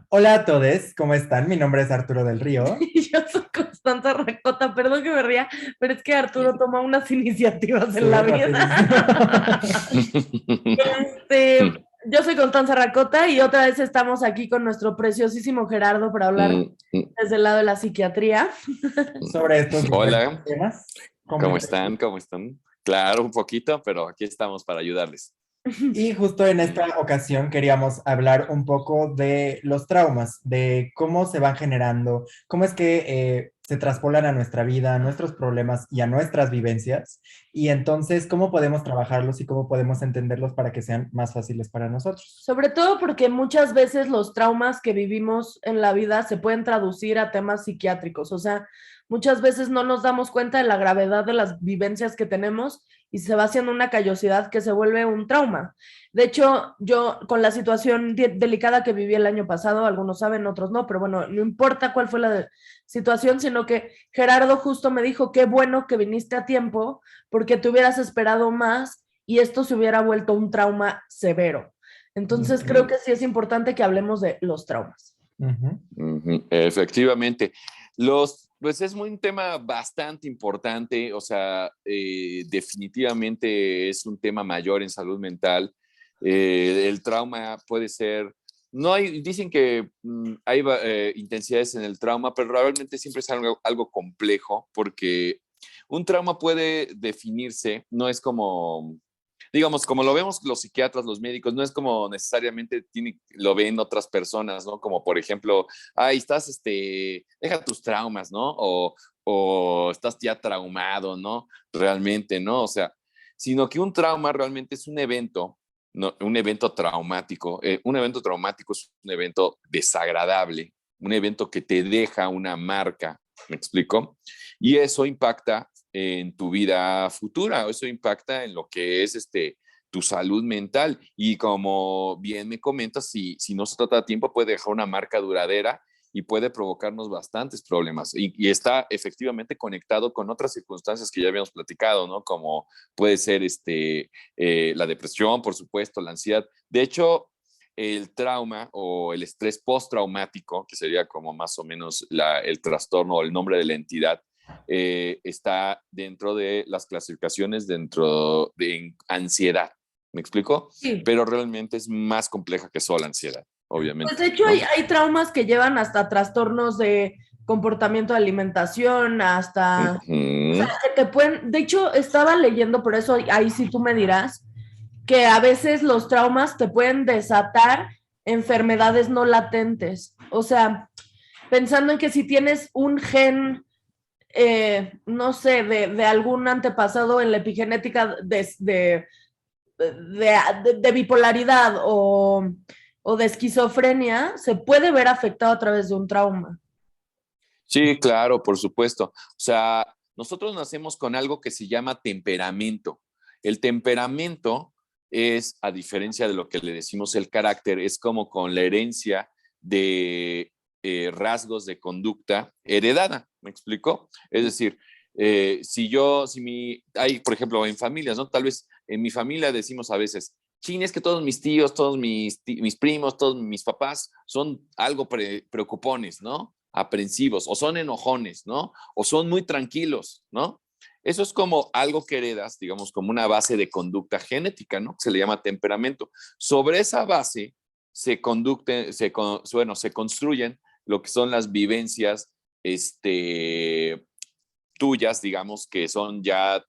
Hola a todos, ¿cómo están? Mi nombre es Arturo del Río. Y yo soy Constanza Racota, perdón que me ría, pero es que Arturo toma unas iniciativas en la Súper vida. rapidísimo. Yo soy Constanza Racota y otra vez estamos aquí con nuestro preciosísimo Gerardo para hablar Mm, mm, desde el lado de la psiquiatría. Sobre estos diferentes Hola, temas. ¿Cómo ¿cómo estás? están? ¿Cómo están? Claro, un poquito, pero aquí estamos para ayudarles. Y justo en Mm, esta ocasión queríamos hablar un poco de los traumas, de cómo se van generando, cómo es que se traspolan a nuestra vida, a nuestros problemas y a nuestras vivencias. Y entonces, cómo podemos trabajarlos y cómo podemos entenderlos para que sean más fáciles para nosotros. Sobre todo porque muchas veces los traumas que vivimos en la vida se pueden traducir a temas psiquiátricos. O sea, muchas veces no nos damos cuenta de la gravedad de las vivencias que tenemos y se va haciendo una callosidad que se vuelve un trauma. De hecho, yo con la situación delicada que viví el año pasado, algunos saben, otros no, pero bueno, no importa cuál fue la situación, sino que Gerardo justo me dijo, qué bueno que viniste a tiempo porque te hubieras esperado más y esto se hubiera vuelto un trauma severo. Entonces Ok. creo que sí es importante que hablemos de los traumas. Ujú. Efectivamente. Pues es un tema bastante importante, o sea, definitivamente es un tema mayor en salud mental. El trauma puede ser, no hay, dicen que hay intensidades en el trauma, pero realmente siempre es algo complejo porque un trauma puede definirse, no es como digamos, como lo vemos los psiquiatras, los médicos, no es como necesariamente lo ven otras personas, ¿no? Como por ejemplo, ay, estás, deja tus traumas, ¿no? O estás ya traumado, ¿no? Realmente, ¿no? O sea, sino que un trauma realmente es un evento, ¿no? Un evento traumático. Un evento traumático es un evento desagradable, un evento que te deja una marca, ¿me explico? Y eso impacta en tu vida futura, eso impacta en lo que es tu salud mental. Y como bien me comentas, si no se trata a tiempo, puede dejar una marca duradera y puede provocarnos bastantes problemas. Y está efectivamente conectado con otras circunstancias que ya habíamos platicado, ¿no? Como puede ser la depresión, por supuesto, la ansiedad. De hecho, el trauma o el estrés postraumático, que sería como más o menos el trastorno o el nombre de la entidad, está dentro de las clasificaciones dentro de ansiedad. ¿Me explico? Sí. Pero realmente es más compleja que solo ansiedad, Pues obviamente, de hecho ¿no? hay traumas que llevan hasta trastornos de comportamiento de alimentación, hasta, o sea, Ujú. que te pueden, de hecho estaba leyendo, por eso ahí sí tú me dirás, que a veces los traumas te pueden desatar enfermedades no latentes. O sea, pensando en que si tienes un gen no sé, de algún antepasado en la epigenética de bipolaridad o de esquizofrenia, se puede ver afectado a través de un trauma. Sí, claro, por supuesto. O sea, nosotros nacemos con algo que se llama temperamento. El temperamento es, a diferencia de lo que le decimos el carácter, es como con la herencia de rasgos de conducta heredada. ¿Me explico? Es decir, hay, por ejemplo, en familias, ¿no? Tal vez en mi familia decimos a veces, chin, es que todos mis tíos, todos mis primos, todos mis papás son algo preocupones, ¿no? Aprensivos, o son enojones, ¿no? O son muy tranquilos, ¿no? Eso es como algo que heredas, digamos, como una base de conducta genética, ¿no? Se le llama temperamento. Sobre esa base se construyen lo que son las vivencias tuyas, digamos, que son ya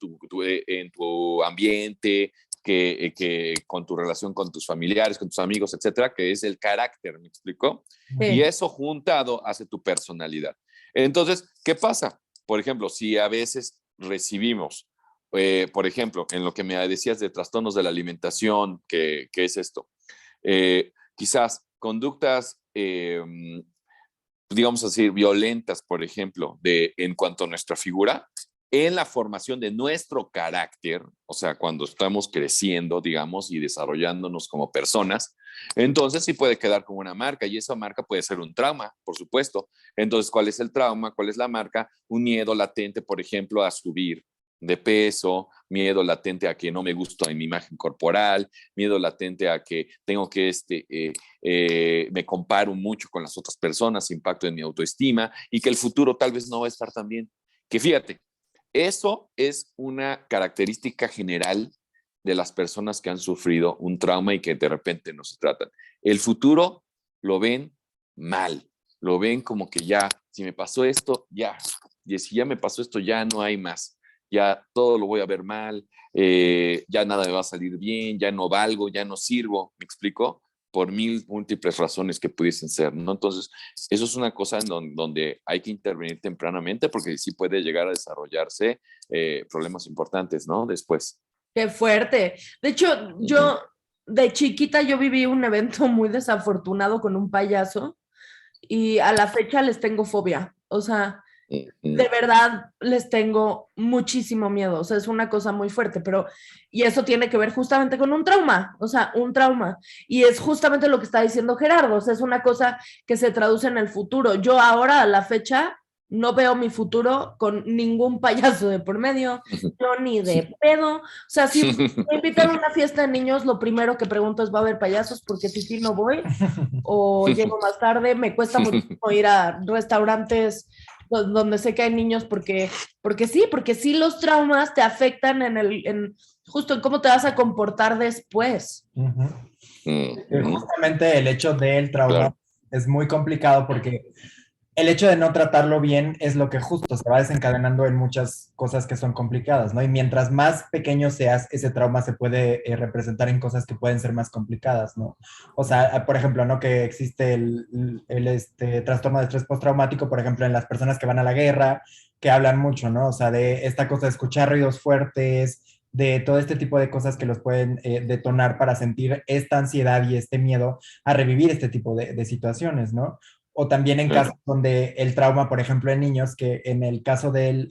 en tu ambiente, que con tu relación con tus familiares, con tus amigos, etcétera, que es el carácter, ¿me explico? Y Sí. eso juntado hace tu personalidad. Entonces, ¿qué pasa? Por ejemplo, si a veces recibimos, por ejemplo, en lo que me decías de trastornos de la alimentación, que es esto, quizás conductas digamos así, violentas, por ejemplo, en cuanto a nuestra figura, en la formación de nuestro carácter, o sea, cuando estamos creciendo, digamos, y desarrollándonos como personas, entonces sí puede quedar como una marca y esa marca puede ser un trauma, por supuesto. Entonces, ¿cuál es el trauma? ¿Cuál es la marca? Un miedo latente, por ejemplo, a subir, de peso, miedo latente a que no me gusto en mi imagen corporal, miedo latente a que tengo que me comparo mucho con las otras personas, impacto en mi autoestima y que el futuro tal vez no va a estar tan bien. Que fíjate, eso es una característica general de las personas que han sufrido un trauma y que de repente no se tratan. El futuro lo ven mal, lo ven como que ya, si me pasó esto, ya, y si ya me pasó esto, ya no hay más, ya todo lo voy a ver mal, ya nada me va a salir bien, ya no valgo, ya no sirvo, ¿me explico? Por mil múltiples razones que pudiesen ser, ¿no? Entonces, eso es una cosa en donde hay que intervenir tempranamente porque sí puede llegar a desarrollarse problemas importantes, ¿no? Después. Qué fuerte. De hecho, yo de chiquita yo viví un evento muy desafortunado con un payaso y a la fecha les tengo fobia. O sea, de verdad les tengo muchísimo miedo. O sea, es una cosa muy fuerte, y eso tiene que ver justamente con un trauma, o sea, un trauma. Y es justamente lo que está diciendo Gerardo, o sea, es una cosa que se traduce en el futuro. Yo ahora a la fecha no veo mi futuro con ningún payaso de por medio, yo ni de pedo. O sea, si me invitan a una fiesta de niños, lo primero que pregunto es, ¿va a haber payasos? Porque si sí, no voy. O llego más tarde, me cuesta muchísimo ir a restaurantes donde sé que hay niños porque sí los traumas te afectan justo en cómo te vas a comportar después. Justamente el hecho del trauma Claro. es muy complicado porque el hecho de no tratarlo bien es lo que justo se va desencadenando en muchas cosas que son complicadas, ¿no? Y mientras más pequeño seas, ese trauma se puede representar en cosas que pueden ser más complicadas, ¿no? O sea, por ejemplo, ¿no? Que existe el trastorno de estrés postraumático, por ejemplo, en las personas que van a la guerra, que hablan mucho, ¿no? O sea, de esta cosa de escuchar ruidos fuertes, de todo este tipo de cosas que los pueden detonar para sentir esta ansiedad y este miedo a revivir este tipo de situaciones, ¿no? O también en casos donde el trauma, por ejemplo, en niños, que en el caso del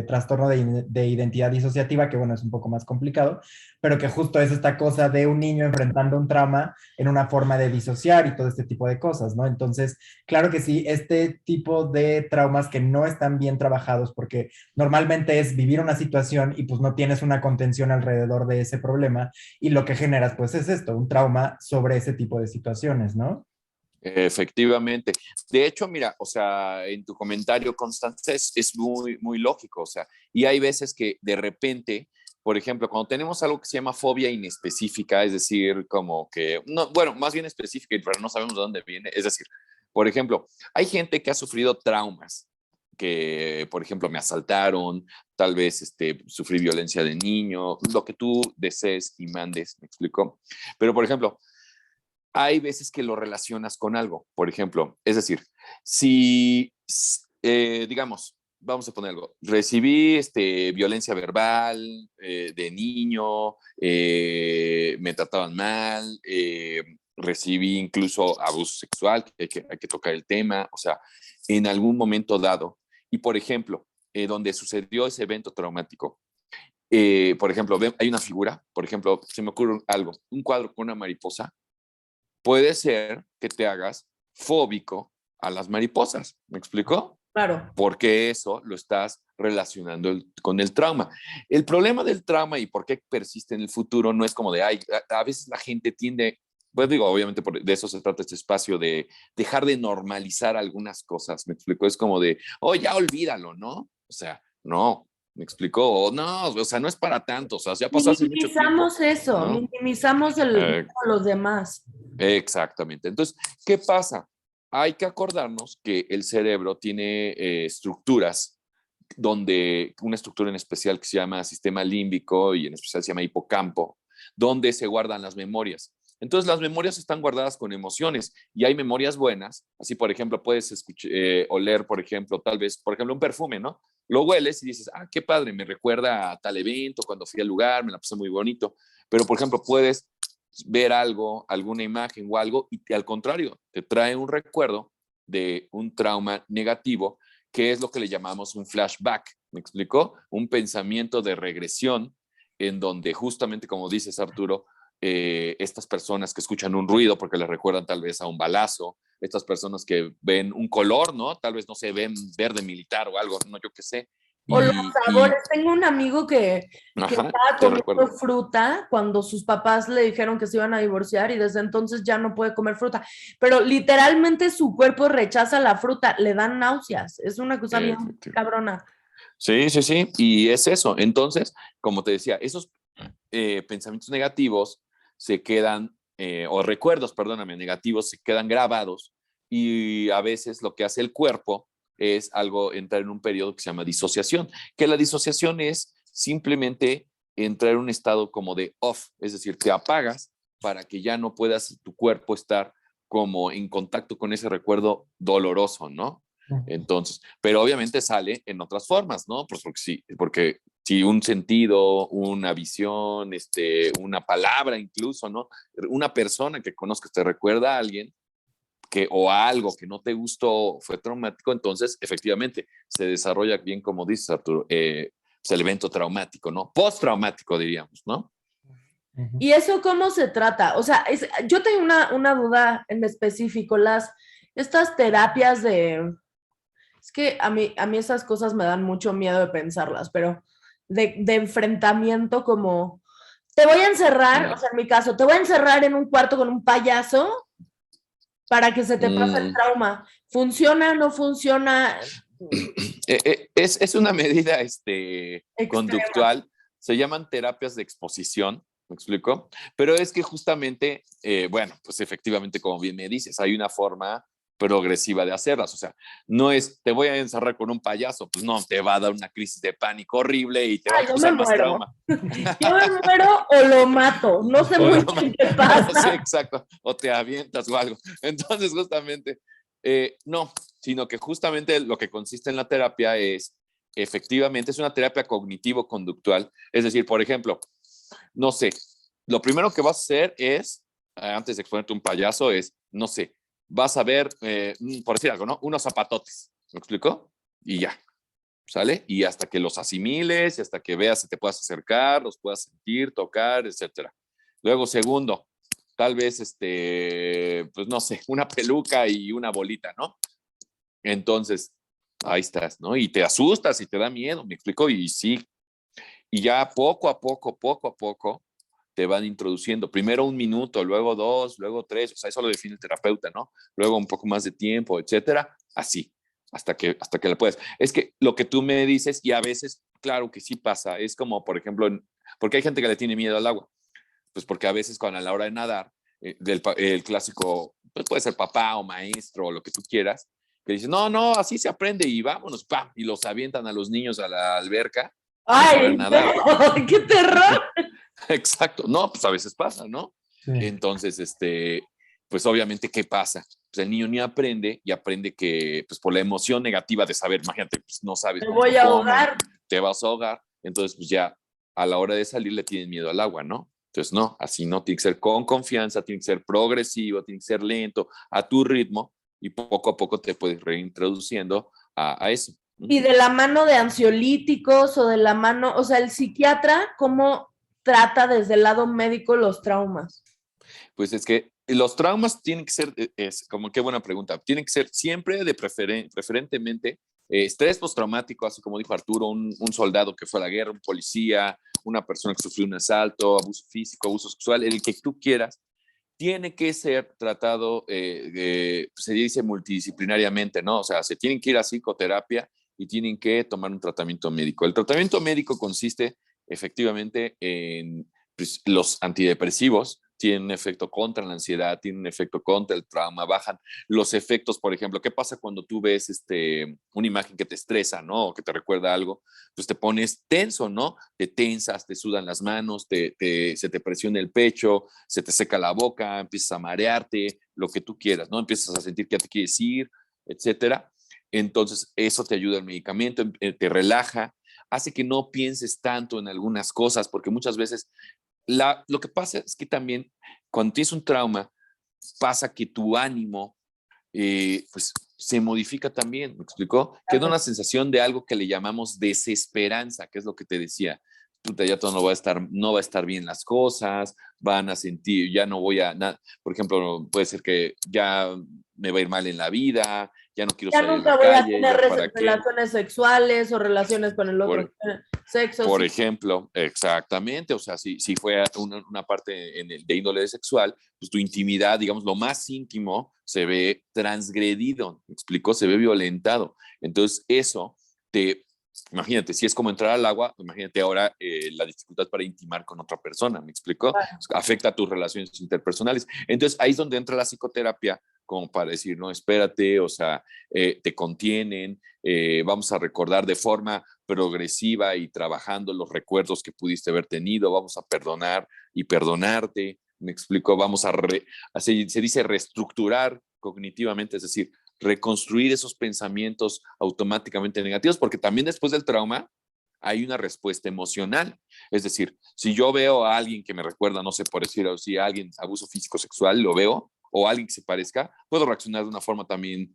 trastorno de identidad disociativa, que bueno, es un poco más complicado, pero que justo es esta cosa de un niño enfrentando un trauma en una forma de disociar y todo este tipo de cosas, ¿no? Entonces, claro que sí, este tipo de traumas que no están bien trabajados, porque normalmente es vivir una situación y pues no tienes una contención alrededor de ese problema, y lo que generas pues es esto, un trauma sobre ese tipo de situaciones, ¿no? Efectivamente. De hecho, mira, o sea, en tu comentario, Constance, es muy, muy lógico, o sea, y hay veces que de repente, por ejemplo, cuando tenemos algo que se llama fobia inespecífica, es decir, como que, no, bueno, más bien específica, pero no sabemos de dónde viene, es decir, por ejemplo, hay gente que ha sufrido traumas, que, por ejemplo, me asaltaron, tal vez sufrí violencia de niño, lo que tú desees y mandes, ¿me explico? Pero, por ejemplo, hay veces que lo relacionas con algo, por ejemplo, es decir, si, digamos, vamos a poner algo, recibí violencia verbal de niño, me trataban mal, recibí incluso abuso sexual, hay que tocar el tema, o sea, en algún momento dado. Y por ejemplo, donde sucedió ese evento traumático, por ejemplo, hay una figura, por ejemplo, se me ocurre algo, un cuadro con una mariposa, puede ser que te hagas fóbico a las mariposas. ¿Me explicó? Claro. Porque eso lo estás relacionando con el trauma. El problema del trauma y por qué persiste en el futuro no es como de, ay, a veces la gente tiende, pues digo, obviamente de eso se trata este espacio, de dejar de normalizar algunas cosas. Me explicó, es como de, oh, ya olvídalo, ¿no? O sea, no, me explicó, no, o sea, no es para tanto, o sea, ya pasó hace mucho tiempo. Minimizamos eso, ¿No? minimizamos a los demás. Exactamente. Entonces, ¿qué pasa? Hay que acordarnos que el cerebro tiene estructuras donde una estructura en especial que se llama sistema límbico y en especial se llama hipocampo, donde se guardan las memorias. Entonces, las memorias están guardadas con emociones y hay memorias buenas. Así, por ejemplo, puedes oler, por ejemplo, tal vez, por ejemplo, un perfume, ¿no? Lo hueles y dices, ah, qué padre, me recuerda a tal evento, cuando fui al lugar, me la pasé muy bonito. Pero, por ejemplo, puedes ver algo, alguna imagen o algo, y al contrario, te trae un recuerdo de un trauma negativo, que es lo que le llamamos un flashback. ¿Me explicó? Un pensamiento de regresión en donde justamente, como dices, Arturo, estas personas que escuchan un ruido porque les recuerdan tal vez a un balazo, estas personas que ven un color, ¿no? Tal vez, no sé, ven verde militar o algo, no, yo qué sé, O los Y sabores. Tengo un amigo que ajá, estaba te comiendo recuerdo. fruta cuando sus papás le dijeron que se iban a divorciar y desde entonces ya no puede comer fruta. Pero literalmente su cuerpo rechaza la fruta, le dan náuseas. Es una cosa bien Efectivamente. cabrona. Sí, sí, sí, y es eso. Entonces, como te decía, esos pensamientos negativos se quedan, o recuerdos, perdóname, negativos se quedan grabados y a veces lo que hace el cuerpo es algo, entrar en un periodo que se llama disociación, que la disociación es simplemente entrar en un estado como de off, es decir, te apagas para que ya no puedas tu cuerpo estar como en contacto con ese recuerdo doloroso, ¿no? Entonces, pero obviamente sale en otras formas, ¿no? Pues porque sí, porque si un sentido, una visión, una palabra incluso, ¿no? Una persona que conozcas te recuerda a alguien que, o a algo que no te gustó, fue traumático, entonces efectivamente se desarrolla bien, como dices, Arturo, es el evento traumático, ¿no? Postraumático, diríamos, ¿no? ¿Y eso cómo se trata? O sea, yo tengo una duda en específico. Estas terapias de... Es que a mí esas cosas me dan mucho miedo de pensarlas, pero de enfrentamiento como... Te voy a encerrar, o Mm, sea, en mi caso, te voy a encerrar en un cuarto con un payaso para que se te pase el mm, trauma. ¿Funciona? ¿No funciona? es una medida Extrema. conductual, se llaman terapias de exposición, ¿me explico? Pero es que justamente, bueno, pues efectivamente, como bien me dices, hay una forma progresiva de hacerlas, o sea, no es te voy a encerrar con un payaso, pues no, te va a dar una crisis de pánico horrible y te va a Yo me causar más muero. trauma. Yo me muero o lo mato. No sé O muy lo, bien qué sí, pasa. exacto, o te avientas o algo. Entonces, justamente, no, sino que justamente lo que consiste en la terapia es, efectivamente, es una terapia cognitivo-conductual. Es decir, por ejemplo, no sé, lo primero que vas a hacer es, antes de exponerte un payaso, es, no sé, vas a ver, por decir algo, ¿no? Unos zapatotes, ¿me explico? Y ya, ¿sale? Y hasta que los asimiles y hasta que veas si te puedas acercar, los puedas sentir, tocar, etcétera. Luego, segundo, tal vez, pues no sé, una peluca y una bolita, ¿no? Entonces, ahí estás, ¿no? Y te asustas y te da miedo, me explico, y sí. Y ya poco a poco, te van introduciendo. Primero un minuto, luego dos, luego tres, o sea, eso lo define el terapeuta, ¿no? Luego un poco más de tiempo, etcétera, así, hasta que la puedes. Es que lo que tú me dices, y a veces, claro que sí pasa, es como, por ejemplo, porque hay gente que le tiene miedo al agua, pues porque a veces cuando a la hora de nadar, el clásico, pues puede ser papá o maestro o lo que tú quieras, que dice, no, no, así se aprende y vámonos, ¡pam! Y los avientan a los niños a la alberca sin saber Ay, nadar. no, qué terror. Exacto, no, pues a veces pasa, ¿no? Sí. Entonces, pues obviamente, ¿qué pasa? Pues el niño ni aprende y aprende que, pues por la emoción negativa de saber, imagínate, pues no sabes Me voy mucho a cómo, ahogar. te vas a ahogar, entonces pues ya a la hora de salir le tienen miedo al agua, ¿no? Entonces, no, así no, tiene que ser con confianza, tiene que ser progresivo, tiene que ser lento, a tu ritmo y poco a poco te puedes reintroduciendo a eso. Y de la mano de ansiolíticos o de la mano, o sea, el psiquiatra, ¿cómo trata desde el lado médico los traumas? Pues es que los traumas tienen que ser, es como qué buena pregunta, tienen que ser siempre preferentemente estrés postraumático, así como dijo Arturo, un soldado que fue a la guerra, un policía, una persona que sufrió un asalto, abuso físico, abuso sexual, el que tú quieras, tiene que ser tratado, se dice multidisciplinariamente, ¿no? O sea, se tienen que ir a psicoterapia y tienen que tomar un tratamiento médico. El tratamiento médico consiste efectivamente en pues, los antidepresivos, tienen un efecto contra la ansiedad, tienen un efecto contra el trauma, bajan los efectos, por ejemplo, ¿qué pasa cuando tú ves una imagen que te estresa, ¿no? O que te recuerda algo? Pues te pones tenso, ¿no? Te tensas, te sudan las manos, se te presiona el pecho, se te seca la boca, empiezas a marearte, lo que tú quieras, ¿no? Empiezas a sentir que ya te quieres ir, etcétera. Entonces, eso te ayuda el medicamento, te relaja, hace que no pienses tanto en algunas cosas, porque muchas veces lo que pasa es que también cuando tienes un trauma, pasa que tu ánimo pues se modifica también, ¿me explicó? Queda una sensación de algo que le llamamos desesperanza, que es lo que te decía. puta, ya todo no va a estar bien las cosas, van a sentir, ya no voy a, por ejemplo, puede ser que ya me va a ir mal en la vida, ya no quiero Ya salir a nunca la voy a calle, tener ya para qué. relaciones sexuales o relaciones con el otro sexo. Por Sí. ejemplo, exactamente, o sea, si fue una parte de índole sexual, pues tu intimidad, digamos, lo más íntimo se ve transgredido, ¿me explico? Se ve violentado. Entonces, eso imagínate, si es como entrar al agua, imagínate ahora la dificultad para intimar con otra persona, ¿me explico? Claro. Afecta a tus relaciones interpersonales. Entonces, ahí es donde entra la psicoterapia, como para decir, no, espérate, o sea, te contienen, vamos a recordar de forma progresiva y trabajando los recuerdos que pudiste haber tenido, vamos a perdonar y perdonarte, me explico, vamos se dice reestructurar cognitivamente, es decir, reconstruir esos pensamientos automáticamente negativos, porque también después del trauma hay una respuesta emocional. Es decir, si yo veo a alguien que me recuerda, no sé, por decir así, a alguien abuso físico sexual, lo veo, o alguien que se parezca, puedo reaccionar de una forma también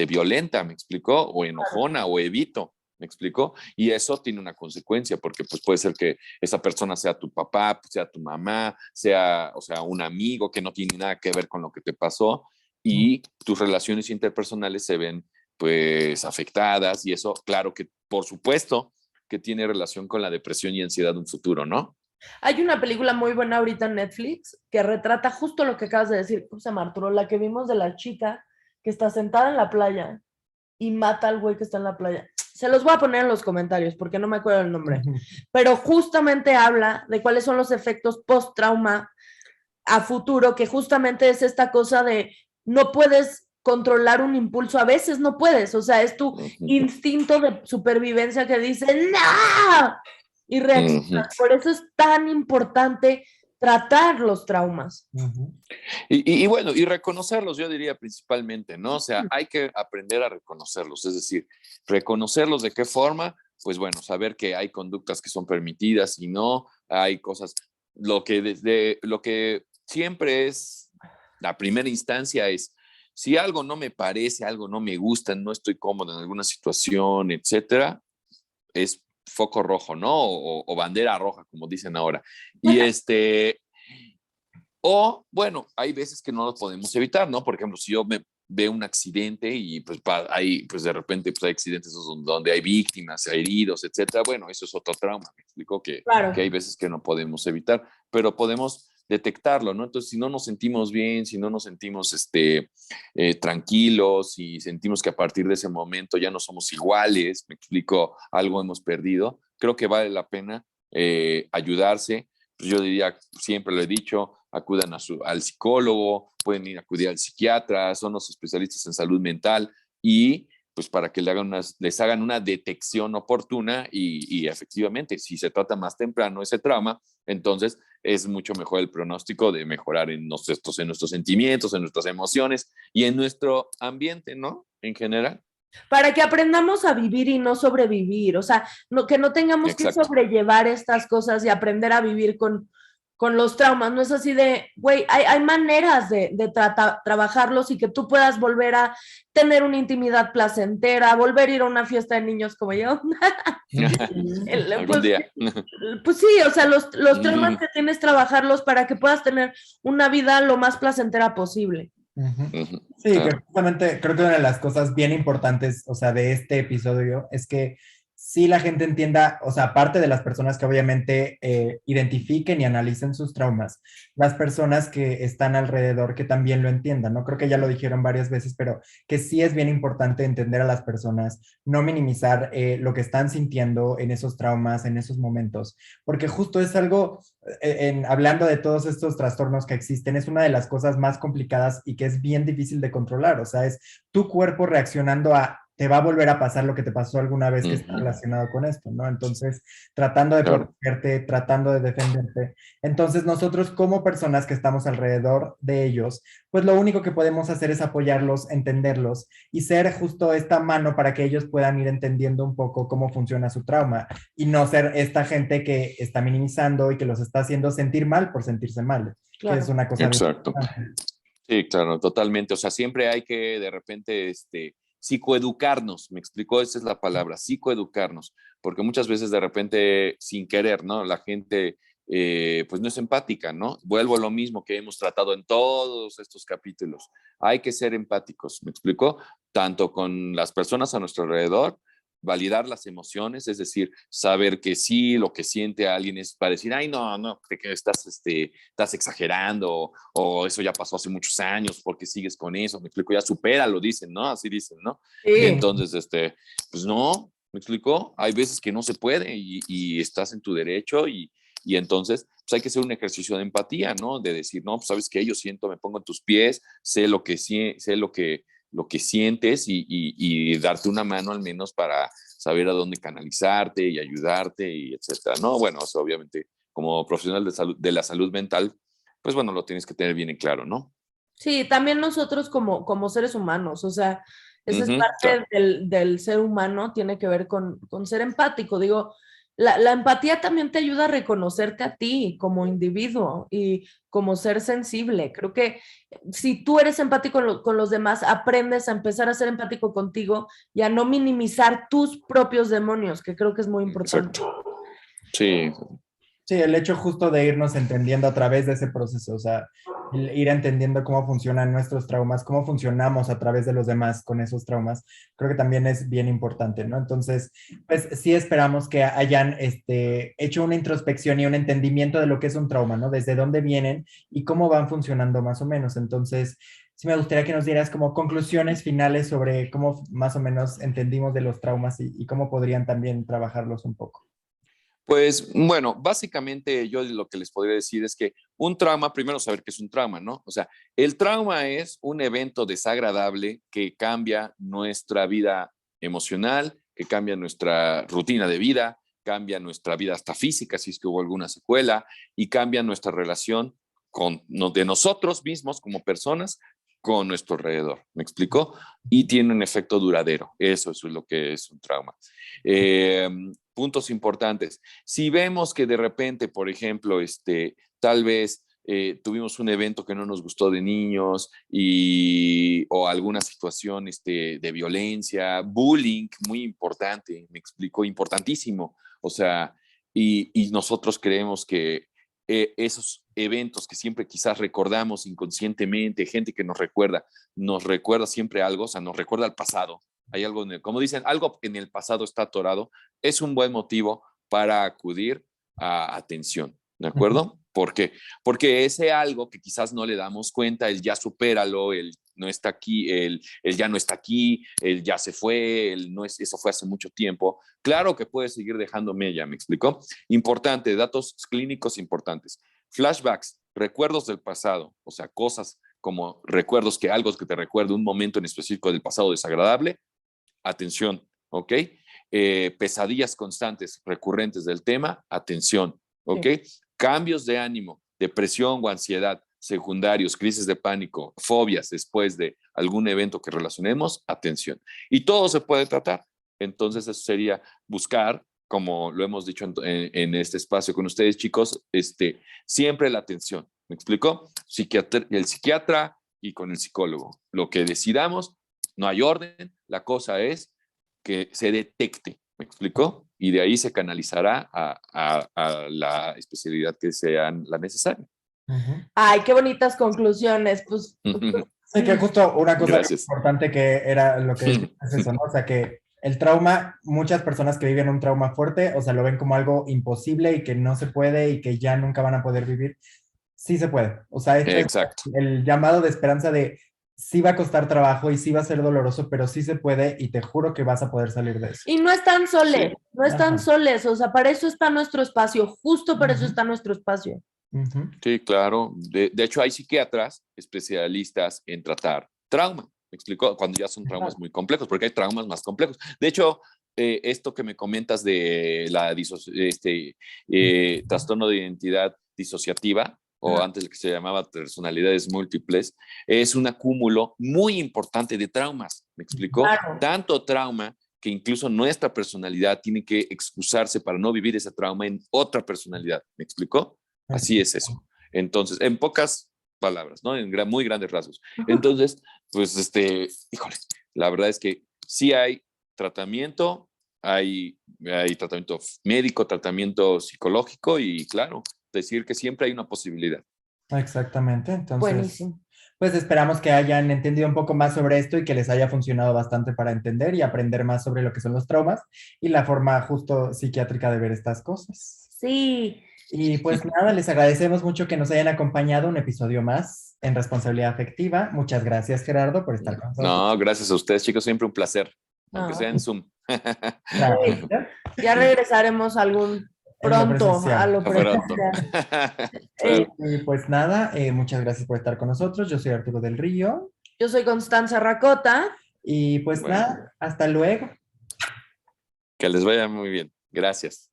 violenta, ¿me explico? O enojona, o evito. ¿Me explico? Y eso tiene una consecuencia, porque pues puede ser que esa persona sea tu papá, sea tu mamá, sea, o sea, un amigo que no tiene nada que ver con lo que te pasó, y tus relaciones interpersonales se ven pues afectadas, y eso, claro que por supuesto que tiene relación con la depresión y ansiedad de un futuro, ¿no? Hay una película muy buena ahorita en Netflix que retrata justo lo que acabas de decir. ¿Cómo se llama, Arturo? La que vimos de la chica que está sentada en la playa y mata al güey que está en la playa. Se los voy a poner en los comentarios porque no me acuerdo el nombre. Pero justamente habla de cuáles son los efectos post-trauma a futuro, que justamente es esta cosa de no puedes controlar un impulso, a veces no puedes, o sea, es tu instinto de supervivencia que dice ¡no! Y reaccionas. Por eso es tan importante tratar los traumas. Y bueno, y reconocerlos, yo diría principalmente, ¿no? O sea, hay que aprender a reconocerlos, es decir, reconocerlos de qué forma, pues bueno, saber que hay conductas que son permitidas y no, hay cosas, lo que siempre es la primera instancia es, si algo no me parece, algo no me gusta, no estoy cómodo en alguna situación, etcétera, es foco rojo, ¿no? O bandera roja, como dicen ahora. Y o, bueno, hay veces que no lo podemos evitar, ¿no? Por ejemplo, si yo veo un accidente y pues hay, pues de repente pues hay accidentes donde hay víctimas, hay heridos, etcétera. Bueno, eso es otro trauma. Me explico Claro. que hay veces que no podemos evitar, pero podemos detectarlo, ¿no? Entonces, si no nos sentimos bien, si no nos sentimos tranquilos, si sentimos que a partir de ese momento ya no somos iguales, me explico, algo hemos perdido, creo que vale la pena ayudarse. Pues yo diría, siempre lo he dicho, acudan al psicólogo, pueden ir a acudir al psiquiatra, son los especialistas en salud mental, y pues para que les hagan una detección oportuna y efectivamente, si se trata más temprano ese trauma, entonces es mucho mejor el pronóstico de mejorar en nuestros sentimientos, en nuestras emociones y en nuestro ambiente, ¿no? En general. Para que aprendamos a vivir y no sobrevivir, o sea, que no tengamos Exacto. que sobrellevar estas cosas y aprender a vivir con los traumas. No es así de, güey, hay maneras de trabajarlos y que tú puedas volver a tener una intimidad placentera, volver a ir a una fiesta de niños como yo. Algún día. Pues sí, o sea, los traumas que tienes, trabajarlos para que puedas tener una vida lo más placentera posible. Sí, claro. Que justamente creo que una de las cosas bien importantes, o sea, de este episodio es que sí la gente entienda, o sea, aparte de las personas que obviamente identifiquen y analicen sus traumas, las personas que están alrededor que también lo entiendan, ¿no? Creo que ya lo dijeron varias veces, pero que sí es bien importante entender a las personas, no minimizar lo que están sintiendo en esos traumas, en esos momentos, porque justo es algo, hablando de todos estos trastornos que existen, es una de las cosas más complicadas y que es bien difícil de controlar, o sea, es tu cuerpo reaccionando a te va a volver a pasar lo que te pasó alguna vez que está relacionado con esto, ¿no? Entonces, tratando de protegerte, tratando de defenderte. Entonces, nosotros como personas que estamos alrededor de ellos, pues lo único que podemos hacer es apoyarlos, entenderlos y ser justo esta mano para que ellos puedan ir entendiendo un poco cómo funciona su trauma y no ser esta gente que está minimizando y que los está haciendo sentir mal por sentirse mal, claro. Que es una cosa. Exacto. Sí, claro, totalmente. O sea, siempre hay que de repente psicoeducarnos, me explicó, esa es la palabra, psicoeducarnos, porque muchas veces de repente, sin querer, ¿no? La gente pues no es empática, ¿no? Vuelvo a lo mismo que hemos tratado en todos estos capítulos. Hay que ser empáticos, ¿me explico? Tanto con las personas a nuestro alrededor, validar las emociones, es decir, saber que sí, lo que siente alguien es para decir, ay, no, no, que estás exagerando, o eso ya pasó hace muchos años, porque sigues con eso, me explico, ya supéralo, dicen, ¿no? Así dicen, ¿no? Sí. Entonces, pues no, me explico, hay veces que no se puede y estás en tu derecho y entonces, pues hay que hacer un ejercicio de empatía, ¿no? De decir, no, pues sabes que yo siento, me pongo en tus pies, sé lo que sientes y darte una mano al menos para saber a dónde canalizarte y ayudarte y etcétera, ¿no? Bueno, eso obviamente como profesional de salud, de la salud mental, pues bueno, lo tienes que tener bien en claro, ¿no? Sí, también nosotros como seres humanos, o sea, esa es Claro. parte del ser humano, tiene que ver con ser empático. Digo, la empatía también te ayuda a reconocerte a ti como individuo y como ser sensible. Creo que si tú eres empático con los demás, aprendes a empezar a ser empático contigo y a no minimizar tus propios demonios, que creo que es muy importante. Exacto. Sí, Sí, el hecho justo de irnos entendiendo a través de ese proceso, o sea, el ir entendiendo cómo funcionan nuestros traumas, cómo funcionamos a través de los demás con esos traumas, creo que también es bien importante, ¿no? Entonces, pues sí esperamos que hayan hecho una introspección y un entendimiento de lo que es un trauma, ¿no? Desde dónde vienen y cómo van funcionando más o menos. Entonces, sí me gustaría que nos dieras como conclusiones finales sobre cómo más o menos entendimos de los traumas y cómo podrían también trabajarlos un poco. pues bueno, básicamente yo lo que les podría decir es que un trauma, primero saber qué es un trauma, ¿no? O sea, el trauma es un evento desagradable que cambia nuestra vida emocional, que cambia nuestra rutina de vida, cambia nuestra vida hasta física, si es que hubo alguna secuela, y cambia nuestra relación de nosotros mismos como personas con nuestro alrededor. ¿Me explico? Y tiene un efecto duradero. Eso es lo que es un trauma. Eh, Puntos importantes. Si vemos que de repente, por ejemplo, tal vez tuvimos un evento que no nos gustó de niños o alguna situación de violencia, bullying, muy importante, me explico, importantísimo. O sea, y nosotros creemos que esos eventos que siempre quizás recordamos inconscientemente, gente que nos recuerda siempre algo, o sea, nos recuerda al pasado. Hay algo, como dicen, algo en el pasado está atorado, es un buen motivo para acudir a atención, ¿de Ujú. acuerdo? ¿Por qué? Porque ese algo que quizás no le damos cuenta, el ya supéralo, el no está aquí, el ya no está aquí, el ya se fue, el no es, eso fue hace mucho tiempo. Claro que puede seguir dejando mella, ¿me explicó? Importante, datos clínicos importantes. Flashbacks, recuerdos del pasado, o sea, cosas como recuerdos que algo que te recuerde un momento en específico del pasado desagradable, atención, ¿ok? Pesadillas constantes, recurrentes del tema, atención, ¿ok? Sí. Cambios de ánimo, depresión o ansiedad, secundarios, crisis de pánico, fobias después de algún evento que relacionemos, atención. Y todo se puede tratar. Entonces, eso sería buscar, como lo hemos dicho en este espacio con ustedes, chicos, siempre la atención. ¿Me explico? El psiquiatra y con el psicólogo. Lo que decidamos, no hay orden, la cosa es que se detecte, ¿me explico? Y de ahí se canalizará a la especialidad que sea la necesaria. Ujú. Ay, qué bonitas conclusiones. Pues, Sí, que justo una cosa Gracias. importante que era lo que decías es eso, ¿no? O sea, que el trauma, muchas personas que viven un trauma fuerte, o sea, lo ven como algo imposible y que no se puede y que ya nunca van a poder vivir. Sí se puede. O sea, este es Exacto. el llamado de esperanza de sí va a costar trabajo y sí va a ser doloroso, pero sí se puede y te juro que vas a poder salir de eso. y no están soles, Sí. no están Ajá. soles, o sea, para eso está nuestro espacio, justo para eso Ujú, está nuestro espacio. ujú. Sí, claro. De hecho, hay psiquiatras especialistas en tratar trauma. ¿Me explico? Cuando ya son traumas muy complejos, porque hay traumas más complejos. De hecho, esto que me comentas de la trastorno de identidad disociativa, o antes que se llamaba personalidades múltiples, es un acúmulo muy importante de traumas. ¿Me explico? Claro. Tanto trauma que incluso nuestra personalidad tiene que excusarse para no vivir ese trauma en otra personalidad. ¿Me explico? Así es eso. Entonces, en pocas palabras, ¿no? En muy grandes rasgos. Entonces, pues, híjole, la verdad es que sí hay tratamiento, hay tratamiento médico, tratamiento psicológico y claro, decir que siempre hay una posibilidad. Exactamente, entonces, Buenísimo. pues esperamos que hayan entendido un poco más sobre esto y que les haya funcionado bastante para entender y aprender más sobre lo que son los traumas y la forma justo psiquiátrica de ver estas cosas. Sí, Y pues nada, les agradecemos mucho que nos hayan acompañado un episodio más en Responsabilidad Afectiva. Muchas gracias, Gerardo, por estar con nosotros. No, gracias a ustedes, chicos, siempre un placer, aunque sea en Zoom. Gracias. ya regresaremos algún En lo pronto a presencial. lo Pronto. presencial. Claro. Y pues nada, muchas gracias por estar con nosotros. Yo soy Arturo del Río. Yo soy Constanza Racota. Y pues Bueno. nada, hasta luego. Que les vaya muy bien. Gracias.